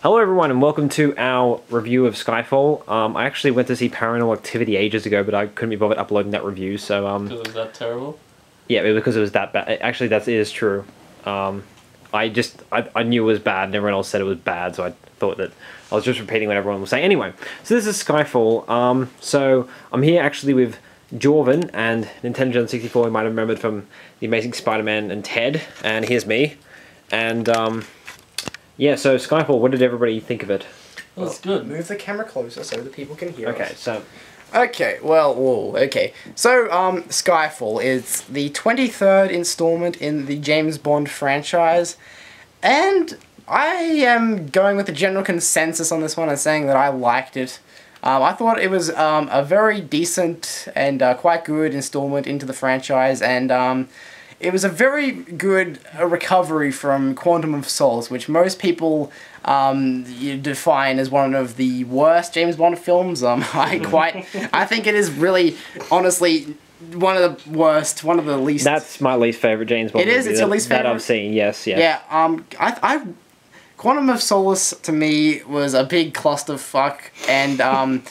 Hello everyone and welcome to our review of Skyfall. I actually went to see Paranormal Activity ages ago, but I couldn't be bothered uploading that review, so Because it was that terrible? yeah, because it was that bad. Actually, it is true. I knew it was bad and everyone else said it was bad, so I thought that I was just repeating what everyone was saying. Anyway, so this is Skyfall. So I'm here actually with Jorvin and Nintendo 64, you might have remembered from The Amazing Spider-Man and Ted, and here's me. And yeah, so Skyfall, what did everybody think of it? Well, it's good. Move the camera closer so that people can hear Okay, us. so... Okay, well, whoa, okay. So, Skyfall is the 23rd installment in the James Bond franchise, and I am going with the general consensus on this one and saying that I liked it. I thought it was a very decent and quite good installment into the franchise, and it was a very good recovery from Quantum of Solace, which most people define as one of the worst James Bond films. I think it is really, honestly, one of the worst, one of the least. That's my least favorite James Bond movie. It is. It's your least favorite that I've seen. Yes, yes. Yeah. Quantum of Solace to me was a big clusterfuck, and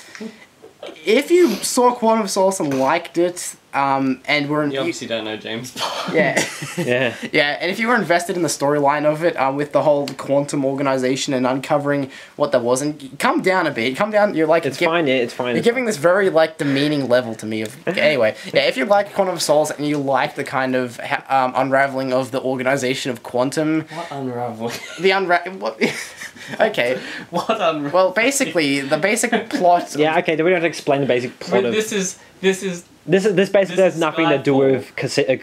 if you saw Quantum of Solace and liked it, and were you obviously don't know James Bond. Yeah. Yeah. Yeah, and if you were invested in the storyline of it, with the whole quantum organization and uncovering what that was, and come down a bit, you're like... It's fine, yeah, it's fine. You're giving this very, like, demeaning level to me of... Anyway, yeah, if you like Quantum of Solace and you like the kind of unraveling of the organization of Quantum... What unraveling? What... Okay. What unraveling? Well, basically, the basic plot... Yeah, okay, we don't have to explain the basic plot But of... This basically has nothing to do with...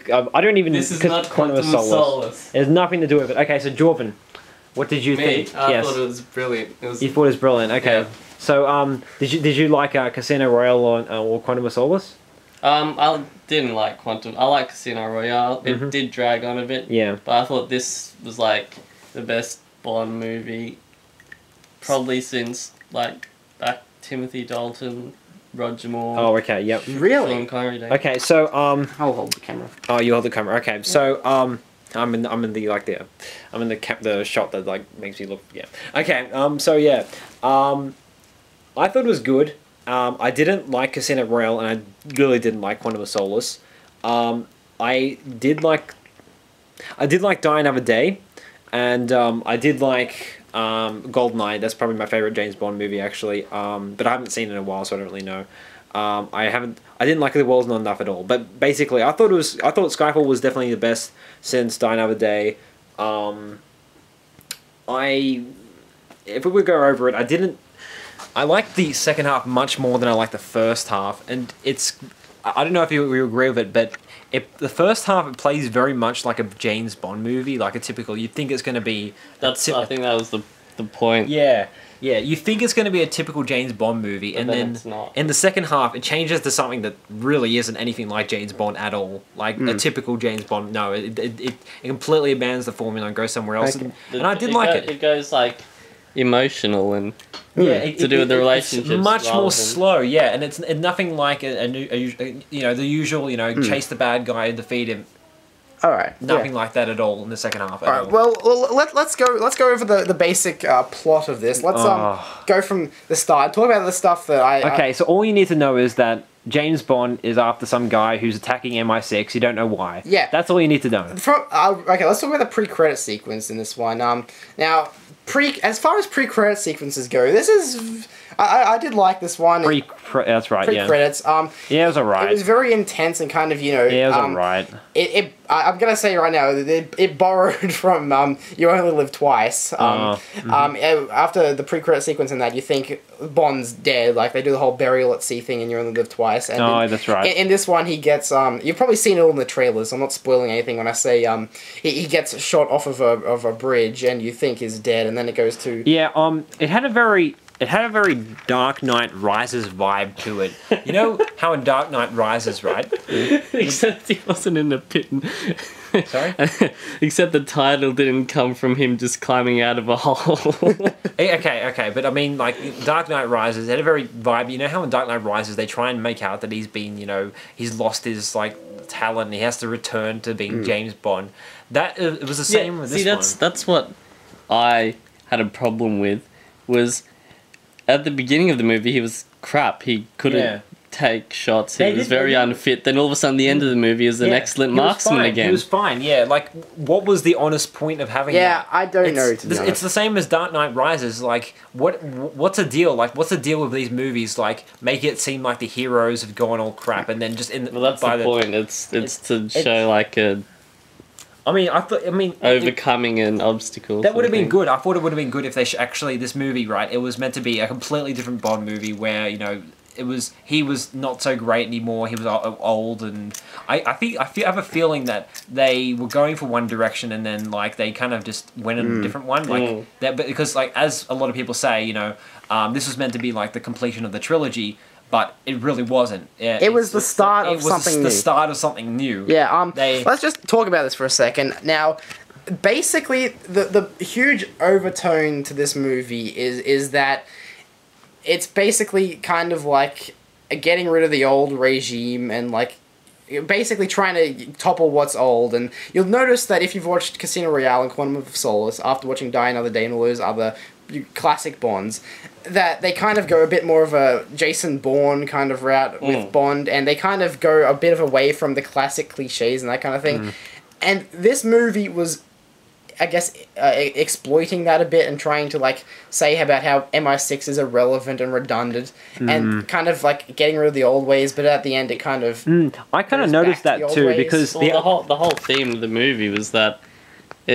I don't even... This is not Quantum of Solace. It has nothing to do with it. Okay, so Jorvin, what did you think? I thought it was brilliant. You thought it was brilliant, okay. Yeah. So, did you like Casino Royale or Quantum of Solace? I didn't like Quantum. I like Casino Royale. It did drag on a bit. Yeah. But I thought this was like the best Bond movie probably since like back Timothy Dalton, Roger Moore. Oh, okay, yep. Really? Sean Connery days. Okay, so I'll hold the camera. Oh, you hold the camera. Okay, so I'm in the shot that like makes me look, yeah. Okay, so yeah, I thought it was good. I didn't like Casino Royale, and I really didn't like Quantum of Solace. I did like Die Another Day, and I did like GoldenEye. That's probably my favorite James Bond movie, actually. But I haven't seen it in a while, so I don't really know. I didn't like The World's Not Enough at all. But basically, I thought Skyfall was definitely the best since Die Another Day. If we would go over it, I liked the second half much more than I liked the first half, and I don't know if you agree with it, but the first half, it plays very much like a James Bond movie, like a typical. You'd think it's going to be. I think that was the point. Yeah, yeah. You think it's going to be a typical James Bond movie, But and then it's not. in the second half, it changes to something that really isn't anything like James Bond at all, like a typical James Bond. No, it completely abandons the formula and goes somewhere else, and I did like it. It goes like emotional and Yeah, to do with the relationships. It's much rather more than- slow, yeah, and it's nothing like the usual, chase the bad guy and defeat him. All right. Nothing like that at all in the second half. All right. Well, let's go over the basic plot of this. Let's go from the start. Talk about the stuff that I. Okay, so all you need to know is that James Bond is after some guy who's attacking MI6. You don't know why. Yeah. That's all you need to know. Okay, let's talk about the pre-credit sequence in this one. Now, as far as pre-credit sequences go, this is. I did like this one. That's right. Pre-credits. Yeah, it was alright. It was very intense and kind of Yeah, it was alright. I'm gonna say right now it borrowed from You Only Live Twice. After the pre-credit sequence in that, you think Bond's dead. Like they do the whole burial at sea thing in You Only Live Twice. And that's right. In this one, he gets you've probably seen it all in the trailers. So I'm not spoiling anything when I say he gets shot off of a bridge and you think he's dead, and then it goes to it had a very Dark Knight Rises vibe to it. You know how in Dark Knight Rises, right? Except he wasn't in a pit. Sorry? Except the title didn't come from him just climbing out of a hole. Okay, but I mean, like, Dark Knight Rises had a very vibe. You know how in Dark Knight Rises they try and make out that he's been, he's lost his, like, talent and he has to return to being James Bond. It was the same with this one. That's what I had a problem with. was at the beginning of the movie he was crap. He couldn't take shots. He was very unfit. Then all of a sudden, the end of the movie is an excellent marksman again. He was fine. Yeah, like what was the honest point of having? that? I don't know. It's the same as Dark Knight Rises. Like, what's the deal? Like, what's the deal with these movies? Like, make it seem like the heroes have gone all crap, and then just Well, that's the point. It's to show like a. I mean, overcoming an obstacle. That would have been good. I thought it would have been good if they actually this movie, right? It was meant to be a completely different Bond movie where he was not so great anymore. He was old, and I have a feeling that they were going for one direction, and then like they kind of just went in a different one, like that. But because like as a lot of people say, this was meant to be like the completion of the trilogy. But it really wasn't. Yeah, it was the start of something new. The start of something new. Yeah. Let's just talk about this for a second. Now, basically, the huge overtone to this movie is that it's basically kind of like getting rid of the old regime and like basically trying to topple what's old. And you'll notice that if you've watched Casino Royale and Quantum of Solace after watching Die Another Day and all those other classic Bonds, that they kind of go a bit more of a Jason Bourne kind of route with Bond, and they kind of go a bit of away from the classic cliches and that kind of thing. And this movie was, I guess, exploiting that a bit and trying to like say about how MI6 is irrelevant and redundant and kind of like getting rid of the old ways, but at the end it kind of I kind of noticed that too ways. Because the whole theme of the movie was that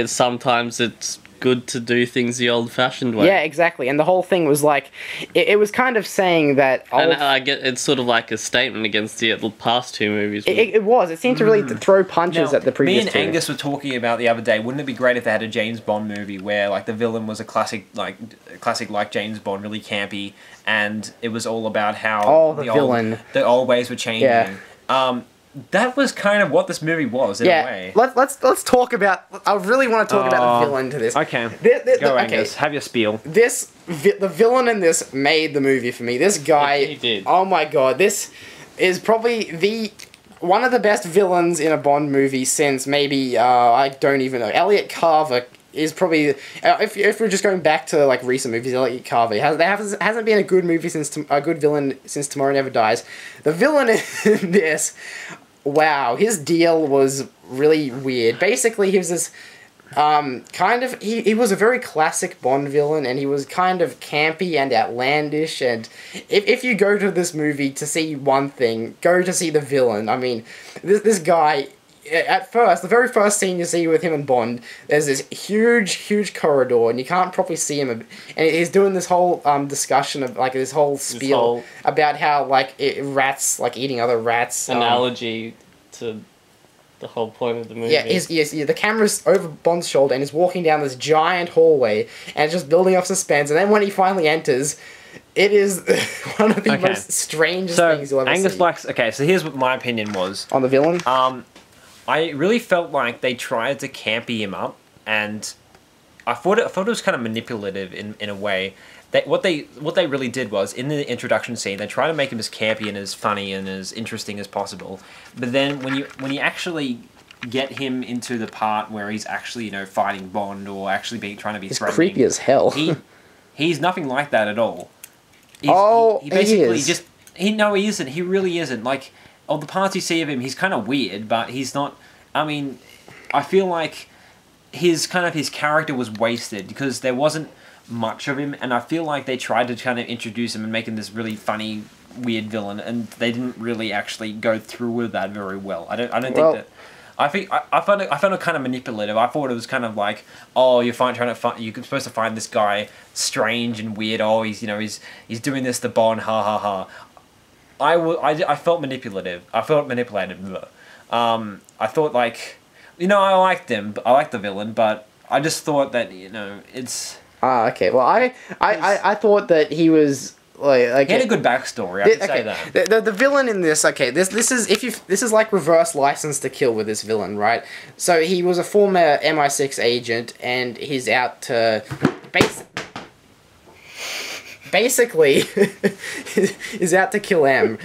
sometimes it's good to do things the old-fashioned way. Yeah, exactly. And the whole thing was like, it was kind of saying that. And I get it's sort of like a statement against the past two movies. It was. It seemed to really throw punches at the previous. Me and Angus were talking about the other day. Wouldn't it be great if they had a James Bond movie where like the villain was a classic like James Bond, really campy, and it was all about how the old ways were changing. Yeah. That was kind of what this movie was in a way. Let's talk about. I really want to talk about the villain to this. Okay. Go, Angus. Have your spiel. The villain in this made the movie for me. This guy. He did. Oh my god! This is probably one of the best villains in a Bond movie since maybe I don't even know. Elliot Carver is probably if we're just going back to like recent movies, Elliot Carver hasn't been a good movie a good villain since Tomorrow Never Dies. The villain in this, wow, his deal was really weird. Basically, he was this he was a very classic Bond villain, and he was kind of campy and outlandish. And if you go to this movie to see one thing, go to see the villain. I mean, this guy. At first, the very first scene you see with him and Bond, there's this huge corridor, and you can't properly see him. And he's doing this whole discussion of like this whole spiel about how like rats like eating other rats. Analogy to the whole point of the movie. Yeah, the camera's over Bond's shoulder, and he's walking down this giant hallway, and it's just building up suspense. And then when he finally enters, it is one of the most strangest things you'll ever see. Angus likes. Okay, so here's what my opinion was on the villain. I really felt like they tried to campy him up, and I thought it was kind of manipulative in a way. What they really did was in the introduction scene they tried to make him as campy and as funny and as interesting as possible. But then when you actually get him into the part where he's actually fighting Bond or actually trying to be threatening, creepy as hell. He's nothing like that at all. He basically just no, he isn't. He really isn't. Like. Of the parts you see of him, he's kind of weird, but he's not. I mean, I feel like his character was wasted because there wasn't much of him, and I feel like they tried to kind of introduce him and make him this really funny, weird villain, and they didn't really actually go through with that very well. I don't think that. I found it kind of manipulative. I thought it was kind of like, oh, you're supposed to find this guy strange and weird. Oh, he's doing this to Bond. Ha ha ha. I felt manipulative. I thought like, I liked him. I liked the villain, but I just thought that it's. Okay. Well, I thought that he was like he had a good backstory. I can say that. The villain in this. Okay. This is like reverse License to Kill with this villain, right? So he was a former MI6 agent, and he's out to basically is out to kill M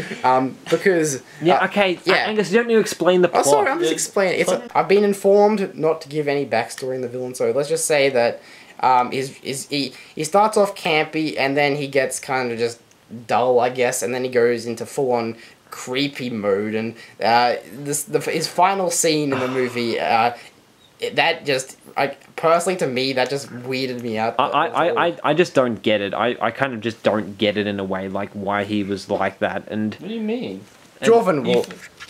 because Angus, you don't need to explain the plot. Oh, sorry, I'm just explaining. I've been informed not to give any backstory in the villain, so let's just say that he starts off campy and then he gets kind of just dull, I guess, and then he goes into full on creepy mode, and his final scene in the movie that just personally to me that just weirded me out. I just don't get it. I kind of just don't get it in a way, like why he was like that. And what do you mean? Jorvin,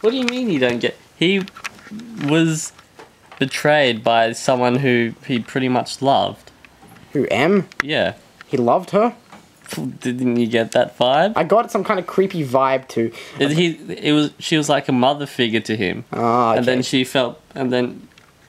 what do you mean you don't get? He was betrayed by someone who he pretty much loved. Who, M? Yeah. He loved her? Didn't you get that vibe? I got some kind of creepy vibe too. She was like a mother figure to him. Ah, okay. And then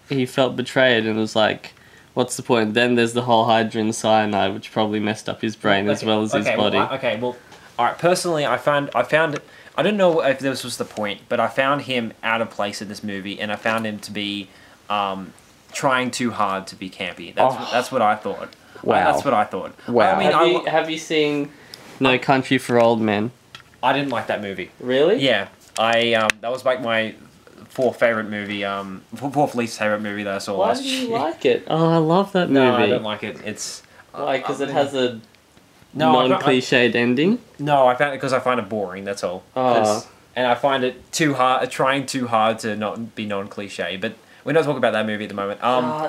he felt betrayed and was like, what's the point? Then there's the whole hydrogen cyanide, which probably messed up his brain as well as his body. Well, all right. Personally, I found. I don't know if this was the point, but I found him out of place in this movie, and I found him to be trying too hard to be campy. That's what I thought. Wow. That's what I thought. Wow. I mean, have you seen No Country for Old Men? I didn't like that movie. Really? Yeah. That was like my fourth least favorite movie that I saw Why last do year. you like it? Oh, I love that movie. No, I don't like it. It's why? Because it has a non-cliched ending. No, I found it because I find it boring. That's all. And I find it too hard, trying too hard to not be non-cliche. But we're not talking about that movie at the moment.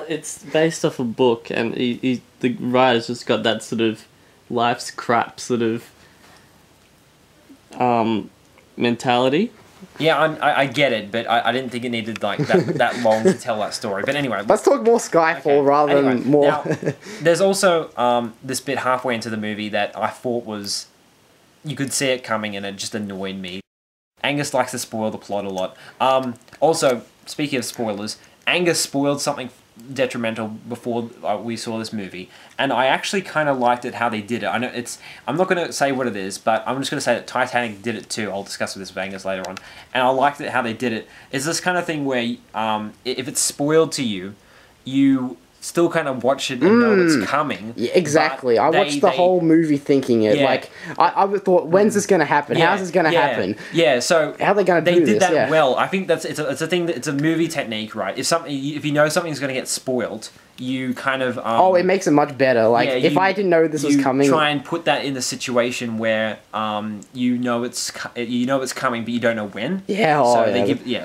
It's based off a book, and the writer's just got that sort of life's crap sort of mentality. Yeah, I get it, but I didn't think it needed like that long to tell that story. But anyway, let's talk more Skyfall rather than more. Now, there's also this bit halfway into the movie that I thought was, you could see it coming, and it just annoyed me. Angus likes to spoil the plot a lot. Also, speaking of spoilers, Angus spoiled something detrimental before we saw this movie, and I actually kind of liked it how they did it. I know I'm not going to say what it is, but I'm just going to say that Titanic did it too. I'll discuss this with Angus later on, and I liked it how they did it. It's this kind of thing where if it's spoiled to you, you still kind of watch it and know it's coming. Yeah, exactly. I watched the whole movie thinking it. Yeah. Like, I thought, when's this going to happen? How's this going to happen? Yeah, so how are they going to do this? They did that well. I think it's a thing. It's a movie technique, right? If you know something's going to get spoiled, you kind of it makes it much better. Like, if I didn't know this was coming, try and put that in a situation where you know it's coming, but you don't know when. Yeah.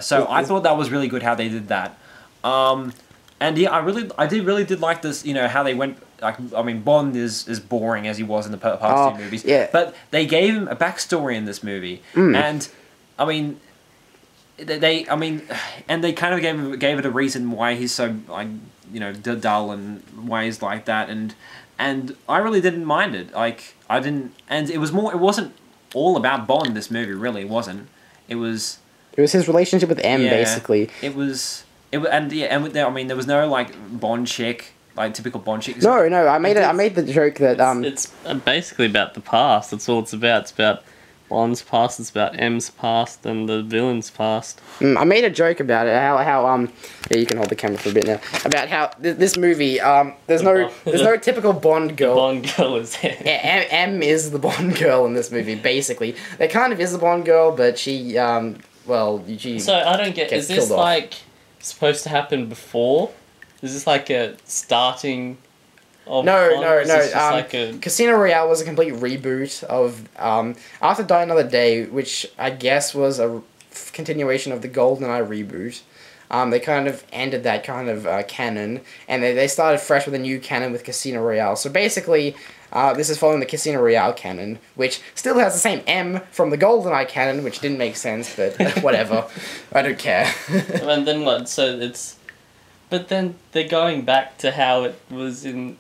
So I thought that was really good how they did that. And yeah, I did like this, how they went, like, I mean, Bond is boring as he was in the past two movies. Yeah. But they gave him a backstory in this movie. And, I mean, they kind of gave it a reason why he's so, like, dull and why he's like that. And I really didn't mind it. Like, I didn't, and it wasn't all about Bond, this movie, really. It wasn't. It was his relationship with M, basically. I mean, there was no like Bond chick, like typical Bond chick. No, I made the joke that it's basically about the past. That's all it's about. It's about Bond's past. It's about M's past and the villain's past. I made a joke about it. How yeah, you can hold the camera for a bit now. About how this movie there's no typical Bond girl. The Bond girl is there. Yeah, M is the Bond girl in this movie. Basically, there kind of is the Bond girl, but she she. So I don't get. Is this like supposed to happen before? Is this like a starting of No. Casino Royale was a complete reboot of After Die Another Day, which I guess was a continuation of the GoldenEye reboot. They kind of ended that kind of canon, and they started fresh with a new canon with Casino Royale. So basically, this is following the Casino Royale canon, which still has the same M from the GoldenEye canon, which didn't make sense, but whatever. I don't care. And then what? So it's... But then they're going back to how it was in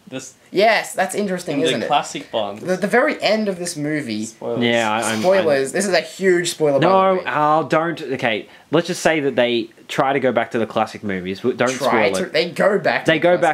this... Yes, that's interesting, isn't it? The classic Bond. The very end of this movie... Spoilers. Yeah, Spoilers. This is a huge spoiler. No, don't... Okay, let's just say that they try to go back to the classic movies. Don't spoil it. They go back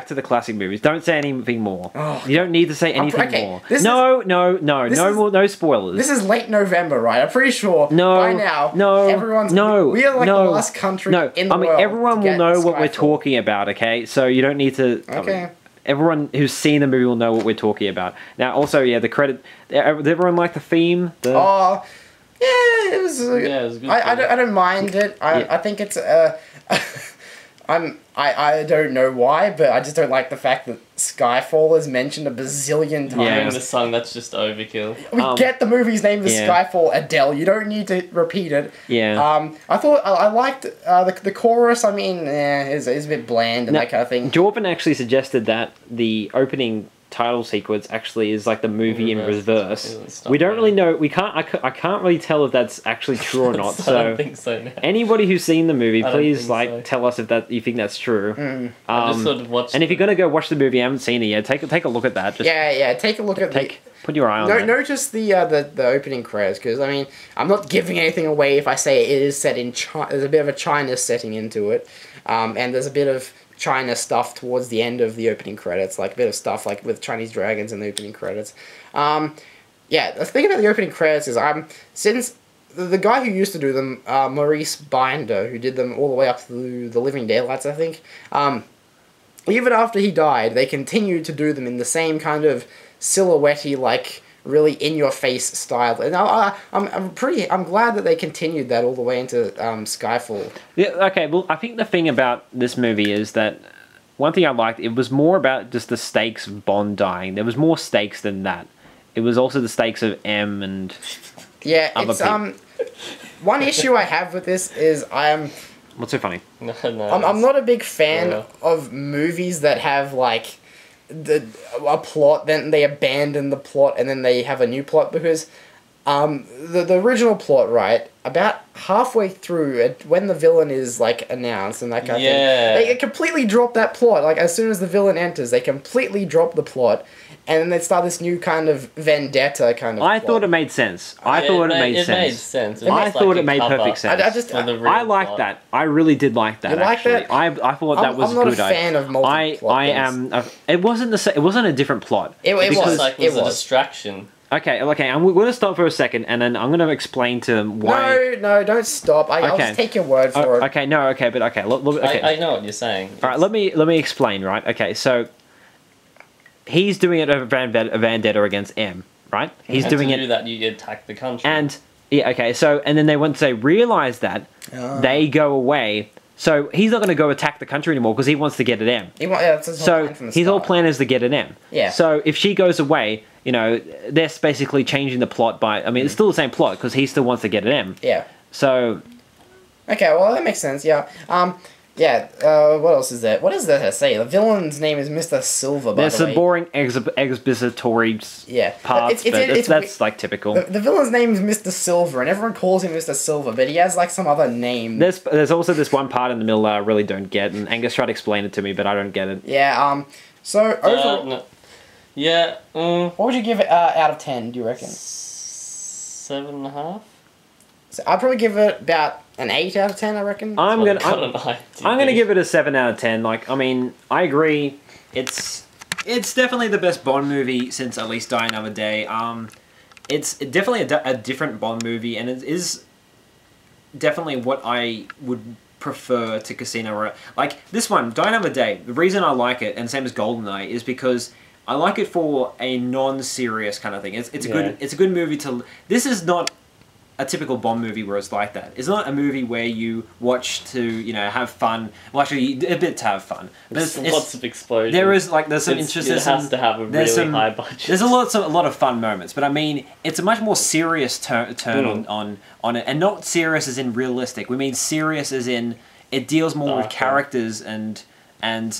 to the classic movies. Don't say anything more. Oh, you don't need to say anything more. No spoilers. This is late November, right? I'm pretty sure by now we are like the last country in the world. Everyone will know what we're talking about, okay? So you don't need to... Okay. Everyone who's seen the movie will know what we're talking about. Now, also, the credit... Did everyone like the theme? Yeah, it was... it was good. I don't mind it. I think it's... I don't know why, but I just don't like the fact that Skyfall is mentioned a bazillion times. Yeah, the song, that's just overkill. We get the movie's name is Skyfall, Adele. You don't need to repeat it. Yeah. I thought I liked the chorus. I mean, is a bit bland and that kind of thing. Jorvin actually suggested that the opening title sequence actually is like the movie in reverse. We don't really know. I can't really tell if that's actually true or not. I don't think so now. Anybody who's seen the movie, please so. tell us if that you think that's true. I just sort of watched. And if you're gonna go watch the movie, I haven't seen it yet. Take a look at that. Just take a look at put your eye on that. Notice the opening credits, because I mean I'm not giving anything away if I say it is set in China. There's a bit of a China setting into it, and there's a bit of China stuff towards the end of the opening credits, like a bit of stuff like with Chinese dragons in the opening credits. The thing about the opening credits is since the guy who used to do them, Maurice Binder, who did them all the way up to the Living Daylights, I think. Even after he died, they continued to do them in the same kind of silhouette-y, like really in-your-face style. And I'm glad that they continued that all the way into Skyfall. Yeah. Okay. Well, I think the thing about this movie is that one thing I liked, it was more about just the stakes of Bond dying. There was more stakes than that. It was also the stakes of M and it's one issue I have with this is What's so funny? No, I'm not a big fan of movies that have like a plot, then they abandon the plot, and then they have a new plot, because the original plot, right, about halfway through, when the villain is like announced and that kind of thing, they completely drop that plot. Like as soon as the villain enters, they completely drop the plot, and then they start this new kind of vendetta kind of plot. Thought it made sense. I thought it made sense. I thought it made perfect sense. I like that. I really did like that. You like that? I thought that was a good idea. I'm not a fan of multi-plot things. It wasn't a different plot. It was a distraction. Okay, I'm going to stop for a second, and then I'm going to explain to them why... No, don't stop. I'll just take your word for it. Okay, no, okay, but okay. I know what you're saying. Alright, let me explain, right? Okay, so... He's doing it over a vendetta against M, right? He's doing it... to do that, you attack the country. And, and then once they realise that, they go away... So he's not going to go attack the country anymore because he wants to get at M. His whole plan is to get at M. Yeah. So if she goes away, they're basically changing the plot by... I mean, it's still the same plot because he still wants to get at M. Yeah. So... Okay, well, that makes sense, yeah. What else is there? What is there to say? The villain's name is Mr. Silver, by the way. There's some boring expository parts, but that's like typical. The villain's name is Mr. Silver, and everyone calls him Mr. Silver, but he has like some other name. There's also this one part in the middle that I really don't get, and Angus tried to explain it to me, but I don't get it. Yeah, so overall... No. Yeah, what would you give it out of 10, do you reckon? 7.5? So I'd probably give it about an 8 out of 10, I reckon. I'm gonna give it a 7 out of 10. Like, I mean, I agree. It's definitely the best Bond movie since at least Die Another Day. It's definitely a different Bond movie, and it is definitely what I would prefer to Casino Royale. Like this one, Die Another Day. The reason I like it, and same as GoldenEye, is because I like it for a non-serious kind of thing. It's a good movie to. This is not a typical Bond movie where it's like that. It's not a movie where you watch to, have fun. Well, actually, a bit to have fun. There's lots of explosions. There's some interesting... It has to have a really high budget. There's a lot of fun moments, but I mean, it's a much more serious turn on it, and not serious as in realistic. We mean serious as in it deals more with characters and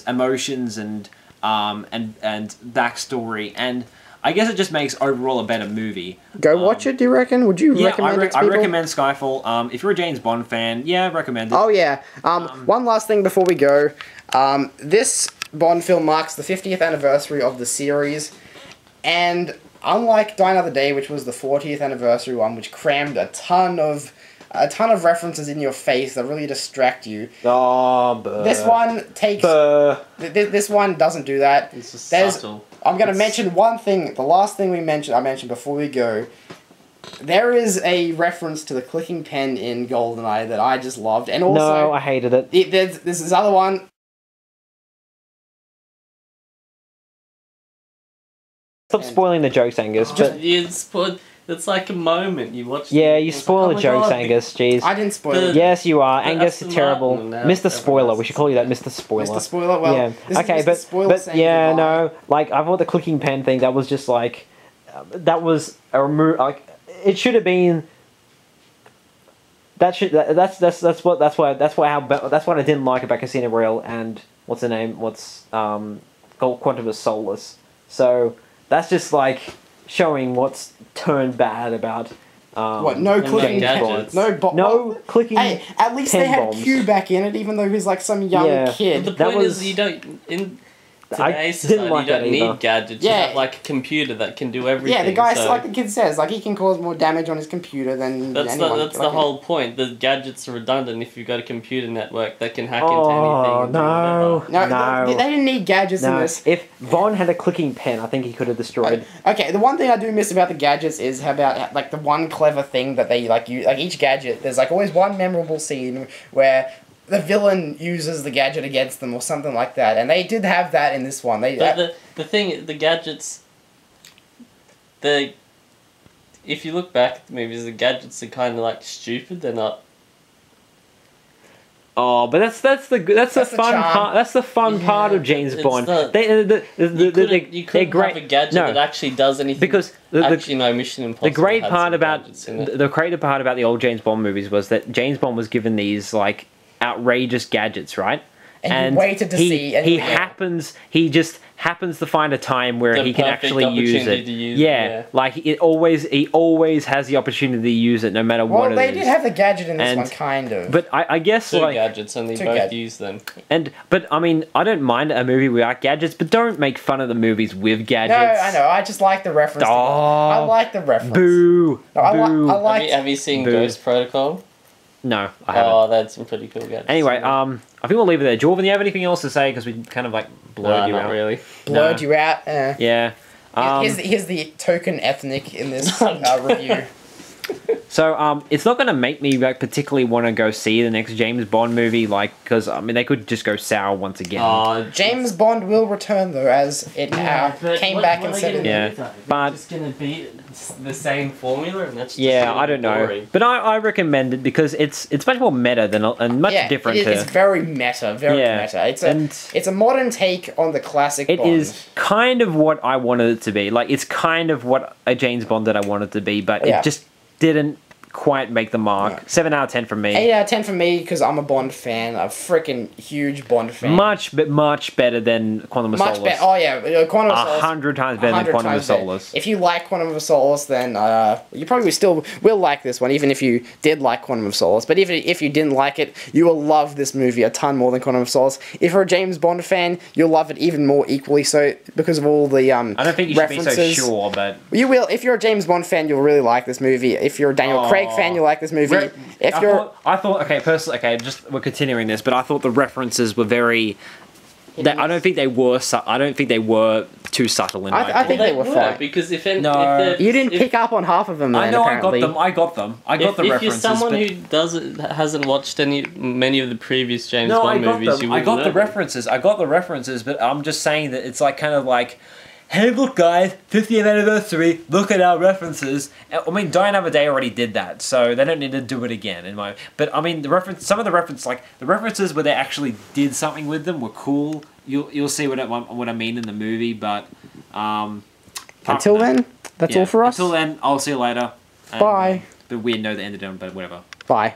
emotions and backstory, and I guess it just makes overall a better movie. Go watch it, do you reckon? Would you recommend it to people? I recommend Skyfall. If you're a James Bond fan, recommend it. Oh, yeah. One last thing before we go. This Bond film marks the 50th anniversary of the series, and unlike Die Another Day, which was the 40th anniversary one, which crammed a ton of references in your face that really distract you. This one takes... This one doesn't do that. It's just subtle. I'm going to mention one thing. The last thing I mentioned before we go. There is a reference to the clicking pen in GoldenEye that I just loved. And also... No, I hated it. There's this other one. Stop spoiling the jokes, Angus. The It's like a moment you watch. Yeah, it, you it's spoil like, the oh my jokes, God, Angus. Jeez. I didn't spoil it. Yes, you are. But Angus, Aston is terrible. Martin now, Mr. Spoiler. everyone We should call you that, Mr. Spoiler. Mr. Spoiler. Well, yeah. this Okay, is Mr. Spoiler saying yeah, goodbye. no. Like I thought the clicking pen thing. That was just like, that was a remove. Like it should have been. That's what I didn't like about Casino Royale and what's the name? Quantum of Solace. So that's just like showing what's turned bad about. What? No no clicking. gadgets. No clicking. Hey, at least they pen had bombs. Q back in it, even though he's like some young Yeah. But kid. the That point was- is, you don't in I today's didn't society like you don't that either. need gadgets. Yeah. You have like a computer that can do everything. Yeah, the guy, so like the kid says, like he can cause more damage on his computer than that's anyone. the Like, whole point. The gadgets are redundant if you've got a computer network that can hack into Oh anything. And do no! whatever. No, No. they didn't need gadgets in No, this. if Von had a clicking pen, I think he could have destroyed. Okay, the one thing I do miss about the gadgets is how about like the one clever thing that they like use, like each gadget. There's like always one memorable scene where the villain uses the gadget against them or something like that, and they did have that in this one. But the thing, the gadgets, if you look back at the movies, the gadgets are kind of like stupid. They're not. Oh, but that's the That's the fun charm. part. That's the fun Yeah, part of James it's Bond. not- You You they're couldn't great. have a gadget No, that actually does anything. because the actually, no, Mission Impossible. the great had part some about gadgets in it. the great part about the old James Bond movies was that James Bond was given these like outrageous gadgets, right? And you waited to see anything. He just happens to find a time where The he can perfect actually use opportunity it. to use it, yeah. Like he always has the opportunity to use it no matter well, what it they is. did have the gadget in this And- one, kind of. But I guess Two like gadgets, and they Two both gadgets. use them. but I mean I don't mind a movie without gadgets, but don't make fun of the movies with no, gadgets. I know. I just like the reference. to it. Oh, I like the reference. Boo! No, I boo. like. Have you seen Boo. Ghost Protocol? No, I haven't. Oh, that's some pretty cool gadgets. Anyway, I think we'll leave it there. Jorvin, you have anything else to say? Because we kind of like blurred you not out. really. Blurred No. you out. Yeah. Here's the token ethnic in this review. So it's not going to make me like particularly want to go see the next James Bond movie, like because I mean they could just go sour once again. James Bond will return though, as it came back and said. Yeah, but- it's gonna be the same formula, and that's just Yeah, gonna I be don't know, boring. but I recommend it because it's much more meta than and much Yeah, different. it's very meta, very Yeah, meta. and- It's a modern take on the classic It Bond. is kind of what I wanted it to be. Like it's kind of what a James Bond that I wanted it to be, but Yeah. it just didn't quite make the mark. Yeah. 7 out of 10 from me. 8 out of 10 for me because I'm a Bond fan, a freaking huge Bond fan. Much better than Quantum of Much Solace. better. Oh yeah, Quantum of Solace. 100 times better than 100 Quantum of times better. Solace. If you like Quantum of Solace, then you probably still will like this one, even if you did like Quantum of Solace. But even if you didn't like it, you will love this movie a ton more than Quantum of Solace. If you're a James Bond fan, you'll love it even more equally so because of all the I don't think you should references. be so sure, but You will. If you're a James Bond fan, you'll really like this movie. If you're a Daniel Craig fan, you'll like this movie. If you're I thought okay, personally, okay, just we're continuing this, but I thought the references were very. I don't think they were. I don't think they were too subtle in my I think they were fine. because if No. you didn't pick up on half of them. I then, know apparently. I got them. I got the if references. you're someone but- who hasn't watched many of the previous James No, I Bond got movies, them. you I wouldn't got know the them. references. I got the references, but I'm just saying that it's like kind of like, hey, look, guys, 50th anniversary. Look at our references. I mean, Die Another Day already did that, so they don't need to do it again. But I mean, some of the references where they actually did something with them were cool. You'll see what I mean in the movie, but Until then, that's all for us. Until then, I'll see you later. And, Bye. the weird note that ended on, but whatever. Bye.